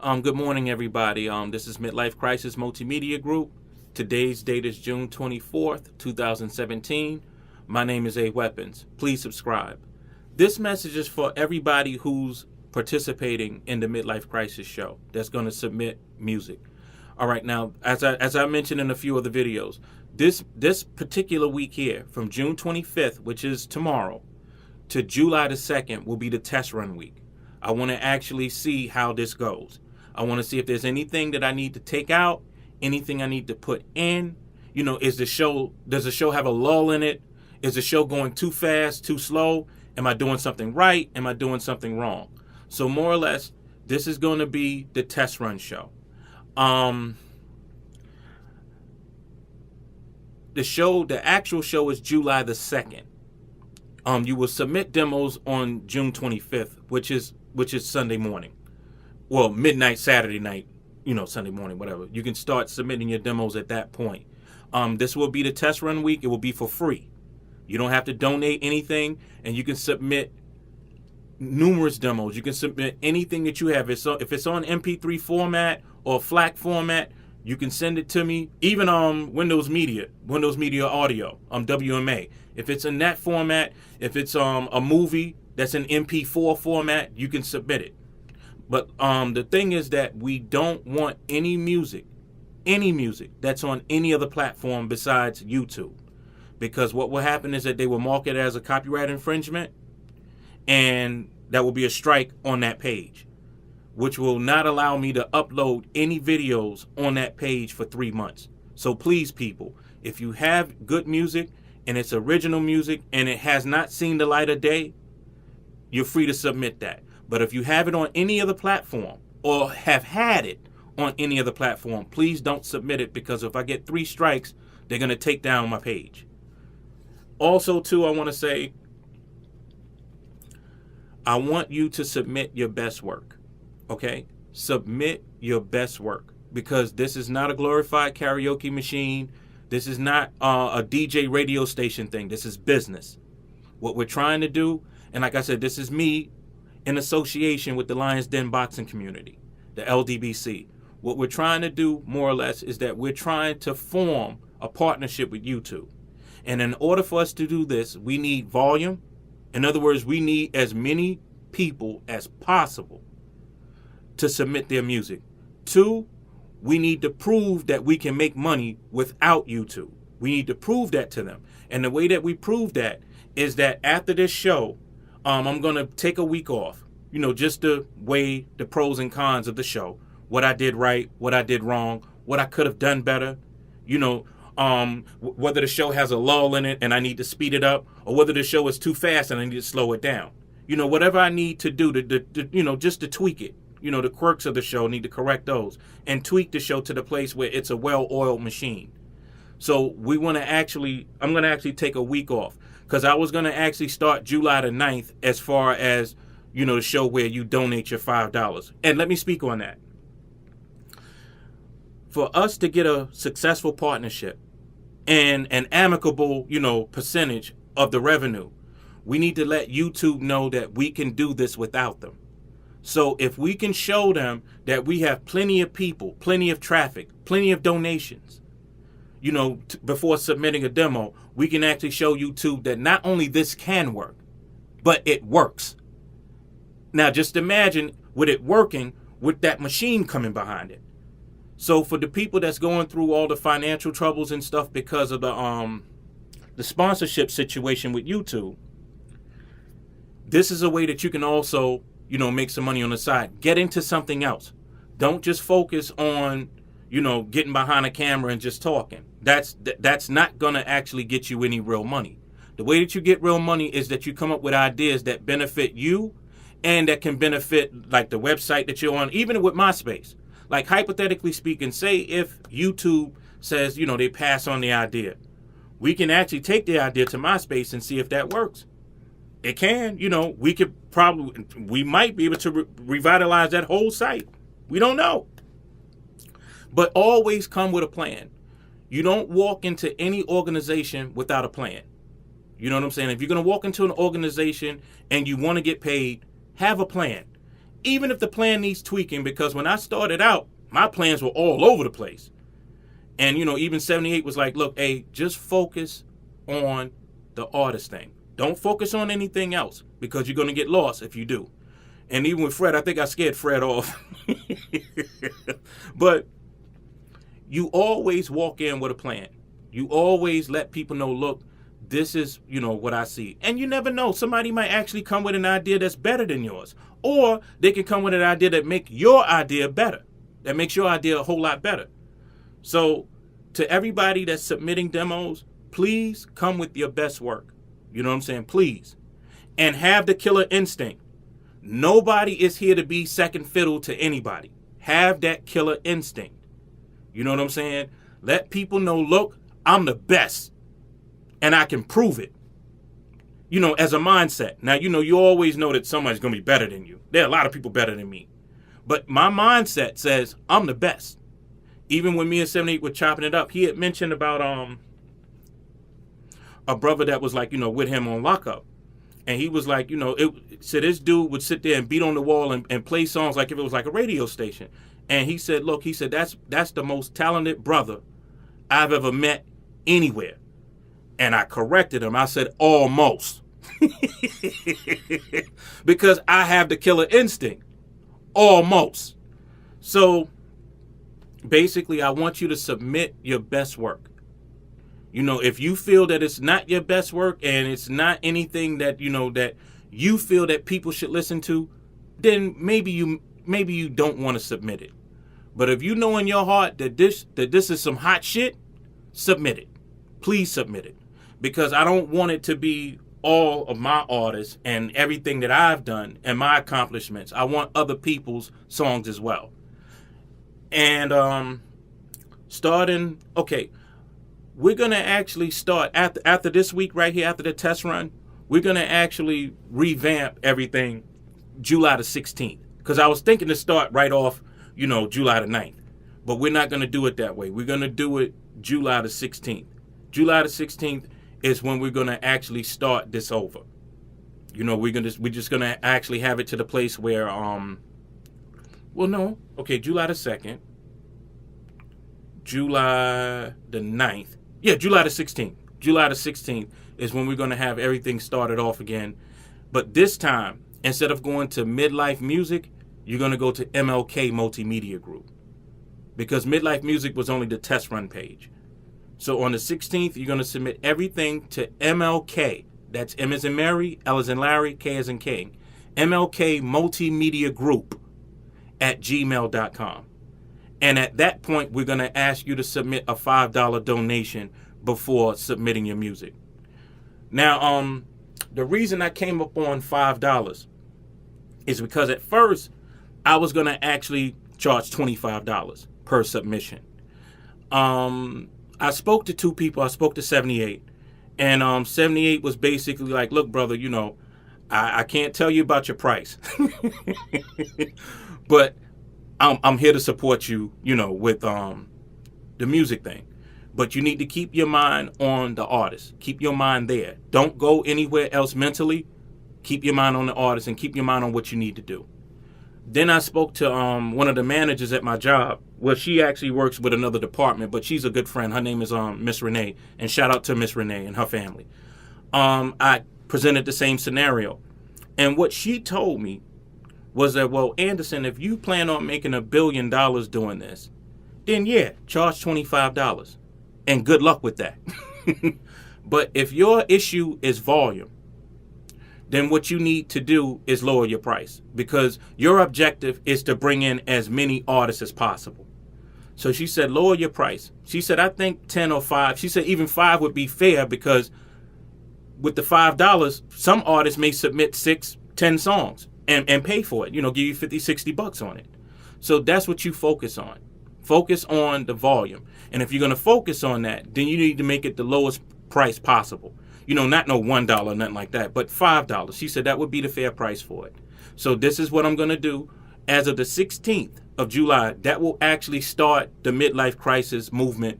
Good morning, everybody. This is Mid-Lyfe Crisis Multimedia Group. Today's date is June 24th, 2017. My name is A. Weapons. Please subscribe. This message is for everybody who's participating in the Mid-Lyfe Crisis show that's going to submit music. All right, now, as I mentioned in a few of the videos, this particular week here, from June 25th, which is tomorrow, to July the 2nd will be the test run week. I want to actually see how this goes. I want to see if there's anything that I need to take out, anything I need to put in. You know, does the show have a lull in it? Is the show going too fast, too slow? Am I doing something right? Am I doing something wrong? So more or less, this is going to be the test run show. The actual show is July the 2nd. You will submit demos on June 25th, which is Sunday morning. Well, midnight Saturday night, Sunday morning, whatever. You can start submitting your demos at that point. This will be the test run week. It will be for free. You don't have to donate anything, and you can submit numerous demos. You can submit anything that you have. If it's on MP3 format or FLAC format, you can send it to me. Even Windows Media Audio, WMA. If it's in that format, if it's a movie that's in MP4 format, you can submit it. But the thing is that we don't want any music that's on any other platform besides YouTube. Because what will happen is that they will mark it as a copyright infringement, and that will be a strike on that page, which will not allow me to upload any videos on that page for 3 months. So please, people, if you have good music and it's original music and it has not seen the light of day, you're free to submit that. But if you have it on any other platform or have had it on any other platform, please don't submit it, because if I get 3 strikes, they're going to take down my page. Also, too, I want to say, I want you to submit your best work. Okay? Submit your best work, because this is not a glorified karaoke machine. This is not a DJ radio station thing. This is business. What we're trying to do, and like I said, this is me in association with the Lions Den boxing community, the LDBC. What we're trying to do, more or less, is that we're trying to form a partnership with YouTube. And in order for us to do this, we need volume. In other words, we need as many people as possible to submit their music. 2, we need to prove that we can make money without YouTube. We need to prove that to them. And the way that we prove that is that after this show, I'm going to take a week off, just to weigh the pros and cons of the show, what I did right, what I did wrong, what I could have done better, whether the show has a lull in it and I need to speed it up, or whether the show is too fast and I need to slow it down. Whatever I need to do to just to tweak it. The quirks of the show, need to correct those and tweak the show to the place where it's a well-oiled machine. So I'm going to actually take a week off, because I was going to actually start July the 9th as far as, the show where you donate your $5. And let me speak on that. For us to get a successful partnership and an amicable, percentage of the revenue, we need to let YouTube know that we can do this without them. So if we can show them that we have plenty of people, plenty of traffic, plenty of donations, before submitting a demo, we can actually show YouTube that not only this can work, but it works. Now just imagine with it working, with that machine coming behind it. So for the people that's going through all the financial troubles and stuff because of the sponsorship situation with YouTube, this is a way that you can also, make some money on the side. Get into something else. Don't just focus on, getting behind a camera and just talking. That's not going to actually get you any real money. The way that you get real money is that you come up with ideas that benefit you and that can benefit, like the website that you're on, even with MySpace. Like, hypothetically speaking, say if YouTube says, they pass on the idea. We can actually take the idea to MySpace and see if that works. It can, we might be able to revitalize that whole site. We don't know. But always come with a plan. You don't walk into any organization without a plan. You know what I'm saying? If you're going to walk into an organization and you want to get paid, have a plan. even if the plan needs tweaking, because when I started out, my plans were all over the place. And, even 78 was like, look, hey, just focus on the artist thing. Don't focus on anything else, because you're going to get lost if you do. And even with Fred, I think I scared Fred off. But you always walk in with a plan. You always let people know, look, this is, what I see. And you never know. Somebody might actually come with an idea that's better than yours. Or they can come with an idea that make your idea better. That makes your idea a whole lot better. So to everybody that's submitting demos, please come with your best work. You know what I'm saying? Please. And have the killer instinct. Nobody is here to be second fiddle to anybody. Have that killer instinct. You know what I'm saying? Let people know, look, I'm the best. And I can prove it. As a mindset. Now, you always know that somebody's going to be better than you. There are a lot of people better than me. But my mindset says I'm the best. Even when me and 78 were chopping it up, he had mentioned about a brother that was like, with him on lockup. And he was like, so this dude would sit there and beat on the wall and play songs like if it was like a radio station. And he said, look, that's the most talented brother I've ever met anywhere. And I corrected him. I said, almost. Because I have the killer instinct. Almost. So basically, I want you to submit your best work. If you feel that it's not your best work and it's not anything that, that you feel that people should listen to, then maybe you don't want to submit it. But if you know in your heart that this is some hot shit, submit it. Please submit it. Because I don't want it to be all of my artists and everything that I've done and my accomplishments. I want other people's songs as well. And we're going to actually start after this week right here, after the test run, we're going to actually revamp everything July the 16th. Because I was thinking to start right off, July the 9th. But we're not going to do it that way. We're going to do it July the 16th. July the 16th is when we're going to actually start this over. We're just going to actually have it to the place where, July the 2nd, July the 9th. Yeah, July the 16th. July the 16th is when we're going to have everything started off again. But this time, instead of going to Mid-Lyfe Music, you're going to go to MLK Multimedia Group. Because Mid-Lyfe Music was only the test run page. So on the 16th, you're going to submit everything to MLK. That's M as in Mary, L as in Larry, K as in King. MLK Multimedia Group at gmail.com. And at that point, we're going to ask you to submit a $5 donation before submitting your music. Now, the reason I came up on $5 is because at first, I was going to actually charge $25 per submission. I spoke to two people. I spoke to 78. And 78 was basically like, look, brother, I can't tell you about your price. But I'm here to support you, with the music thing. But you need to keep your mind on the artist. Keep your mind there. Don't go anywhere else mentally. Keep your mind on the artist and keep your mind on what you need to do. Then I spoke to one of the managers at my job. Well, she actually works with another department, but she's a good friend. Her name is Miss Renee, and shout out to Miss Renee and her family. I presented the same scenario, and what she told me was that, well, Anderson, if you plan on making $1 billion doing this, then yeah, charge $25, and good luck with that. But if your issue is volume, then what you need to do is lower your price, because your objective is to bring in as many artists as possible. So she said, lower your price. She said, I think 10 or 5. She said even 5 would be fair, because with the $5, some artists may submit 6, 10 songs and pay for it, give you 50, 60 bucks on it. So that's what you focus on. Focus on the volume. And if you're going to focus on that, then you need to make it the lowest price possible. Not no $1, nothing like that, but $5. She said that would be the fair price for it. So this is what I'm going to do. As of the 16th of July, that will actually start the Mid-Lyfe Crisis movement.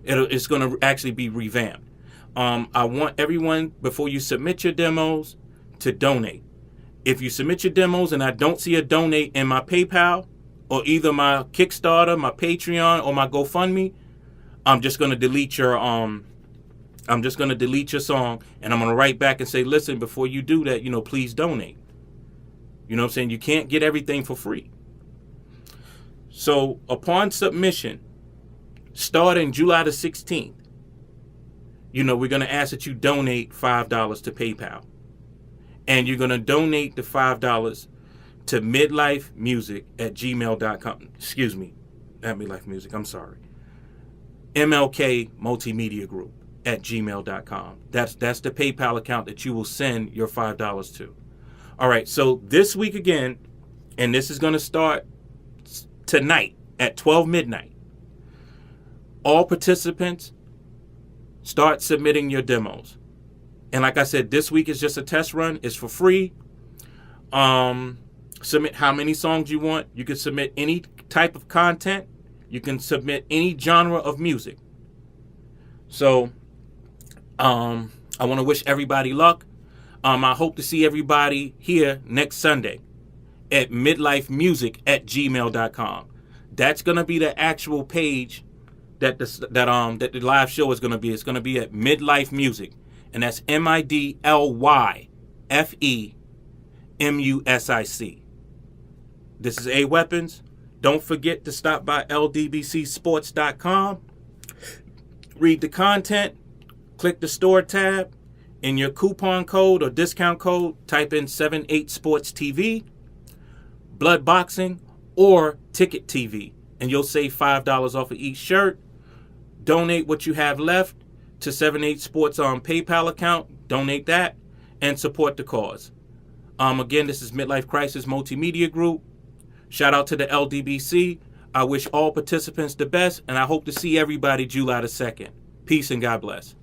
It's going to actually be revamped. I want everyone, before you submit your demos, to donate. If you submit your demos and I don't see a donate in my PayPal or either my Kickstarter, my Patreon, or my GoFundMe, I'm just gonna delete your song, and I'm gonna write back and say, listen, before you do that, please donate. You know what I'm saying? You can't get everything for free. So upon submission, starting July the 16th, we're gonna ask that you donate $5 to PayPal. And you're gonna donate the $5 to midlifemusic@gmail.com. Excuse me, not Mid-Lyfe Music, I'm sorry. MLK Multimedia Group @gmail.com. That's the PayPal account that you will send your $5 to. All right, so this week again, and this is going to start tonight at 12 midnight. All participants start submitting your demos. And like I said, this week is just a test run. It's for free. Submit how many songs you want. You can submit any type of content. You can submit any genre of music. So I want to wish everybody luck. I hope to see everybody here next Sunday at midlifemusic@gmail.com. That's going to be the actual page that the live show is going to be. It's going to be at Mid-Lyfe Music. And that's MidLyfeMusic. This is A Weapons. Don't forget to stop by ldbcsports.com. Read the content. Click the store tab. In your coupon code or discount code, type in 78sportstv, Blood Boxing, or Ticket TV. And you'll save $5 off of each shirt. Donate what you have left to 78 Sports on PayPal account, donate that, and support the cause. Again, this is Mid-Lyfe Crisis Multimedia Group. Shout out to the LDBC. I wish all participants the best, and I hope to see everybody July the 2nd. Peace and God bless.